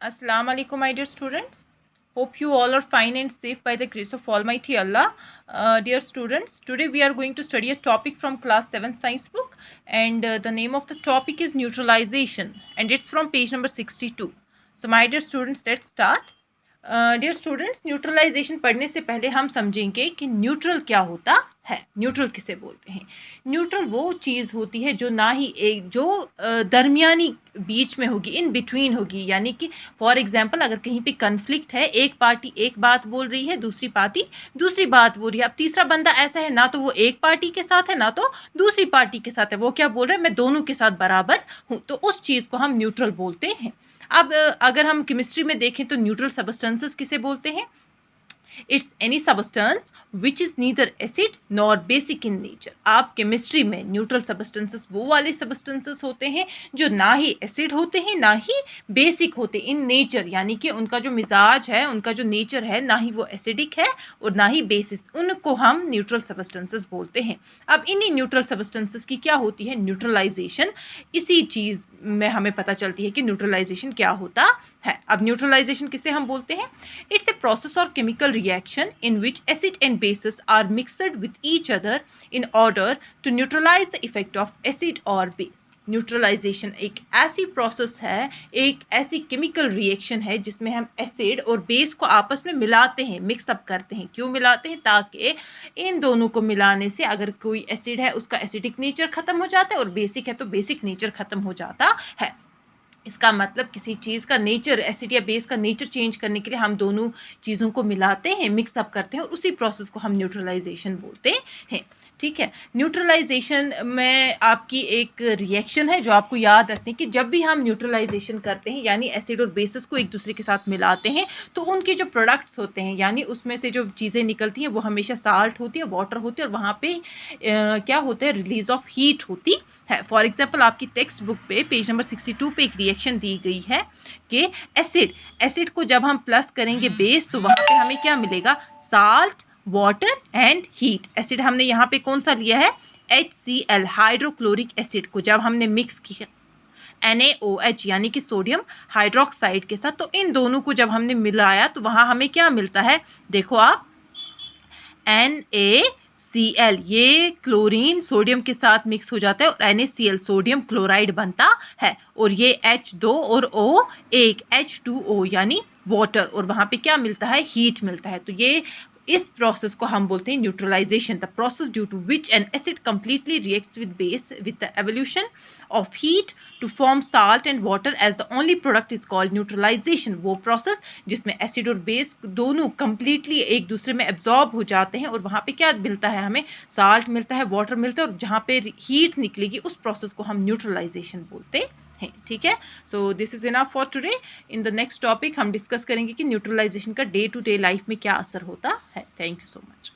Assalamu alaikum, my dear students. Hope you all are fine and safe by the grace of Almighty Allah. Dear students, today we are going to study a topic from class 7 science book, and the name of the topic is neutralization, and it's from page number 62. So my dear students, let's start. Dear students, neutralisation पढ़ने से पहले हम समझेंगे कि neutral क्या होता है। Neutral किसे बोलते हैं? न्यूट्रल वो चीज़ होती है जो ना ही एक जो दरमियानी बीच में होगी, इन बिटवीन होगी। यानी कि फॉर एग्जांपल अगर कहीं पे कन्फ्लिक्ट है, एक पार्टी एक बात बोल रही है, दूसरी पार्टी दूसरी बात बोल रही है, अब तीसरा बंदा ऐसा है ना तो वो एक पार्टी के साथ है ना तो दूसरी पार्टी के साथ है, वो क्या बोल रहा है, मैं दोनों के साथ बराबर हूँ, तो उस चीज़ को हम न्यूट्रल बोलते हैं। अब अगर हम केमिस्ट्री में देखें तो न्यूट्रल सबस्टेंसेस किसे बोलते हैं? It's any substance which is neither acid nor basic in nature. आप केमिस्ट्री में न्यूट्रल सबस्टेंसेस वो वाले सबस्टेंसेस होते हैं जो ना ही एसिड होते हैं ना ही बेसिक होते इन नेचर, यानी कि उनका जो मिजाज है, उनका जो नेचर है, ना ही वो एसिडिक है और ना ही बेसिस, उनको हम न्यूट्रल सबस्टेंसेस बोलते हैं। अब इन्हीं न्यूट्रल सबस्टेंसेस की क्या होती है? न्यूट्रलाइजेशन। इसी चीज़ में हमें पता चलती है कि न्यूट्रलाइजेशन क्या होता है। अब न्यूट्रलाइजेशन किसे हम बोलते हैं? इट्स ए प्रोसेस और chemical reaction in which acid and bases are mixed with each other in order to neutralise the effect of acid और बेस। न्यूट्रलाइजेशन एक ऐसी प्रोसेस है, एक ऐसी केमिकल रिएक्शन है जिसमें हम एसिड और बेस को आपस में मिलाते हैं, मिक्सअप करते हैं। क्यों मिलाते हैं? ताकि इन दोनों को मिलाने से अगर कोई एसिड है उसका एसिडिक नेचर ख़त्म हो जाता है और बेसिक है तो बेसिक नेचर ख़त्म हो जाता है। इसका मतलब किसी चीज़ का नेचर, एसिड या बेस का नेचर चेंज करने के लिए हम दोनों चीज़ों को मिलाते हैं, मिक्सअप करते हैं और उसी प्रोसेस को हम न्यूट्रलाइजेशन बोलते हैं। ठीक है। न्यूट्रलाइजेशन में आपकी एक रिएक्शन है जो आपको याद रखनी कि जब भी हम न्यूट्रलाइजेशन करते हैं यानी एसिड और बेसिस को एक दूसरे के साथ मिलाते हैं तो उनके जो प्रोडक्ट्स होते हैं यानी उसमें से जो चीज़ें निकलती हैं वो हमेशा साल्ट होती है, वाटर होती है और वहाँ पे क्या होता है? रिलीज ऑफ हीट होती है। फॉर एग्जाम्पल आपकी टेक्स्ट बुक पे पेज नंबर 62 पे एक रिएक्शन दी गई है कि एसिड को जब हम प्लस करेंगे बेस तो वहाँ पे हमें क्या मिलेगा? Salt, water and heat. Acid हमने यहाँ पे कौन सा लिया है? HCl, हाइड्रोक्लोरिक एसिड को जब हमने मिक्स किया NaOH यानी कि सोडियम हाइड्रोक्साइड के साथ, तो इन दोनों को जब हमने मिलाया तो वहाँ हमें क्या मिलता है? देखो आप, NaCl, ये क्लोरीन सोडियम के साथ मिक्स हो जाता है और NaCl सोडियम क्लोराइड बनता है और ये H2 और O एक H2O यानी वाटर, और वहाँ पे क्या मिलता है? हीट मिलता है। तो ये इस प्रोसेस को हम बोलते हैं neutralisation. The process due to which an acid completely reacts with base with the evolution of heat to form salt and water as the only product is called neutralisation. वो प्रोसेस जिसमें acid और base दोनों completely एक दूसरे में absorb हो जाते हैं और वहाँ पे क्या मिलता है? हमें साल्ट मिलता है, वाटर मिलता है और जहाँ पे हीट निकलेगी उस प्रोसेस को हम न्यूट्रलाइजेशन बोलते हैं। ठीक है। So this is enough for today. In the next topic हम डिस्कस करेंगे कि न्यूट्रलाइजेशन का डे टू डे लाइफ में क्या असर होता है। Thank you so much.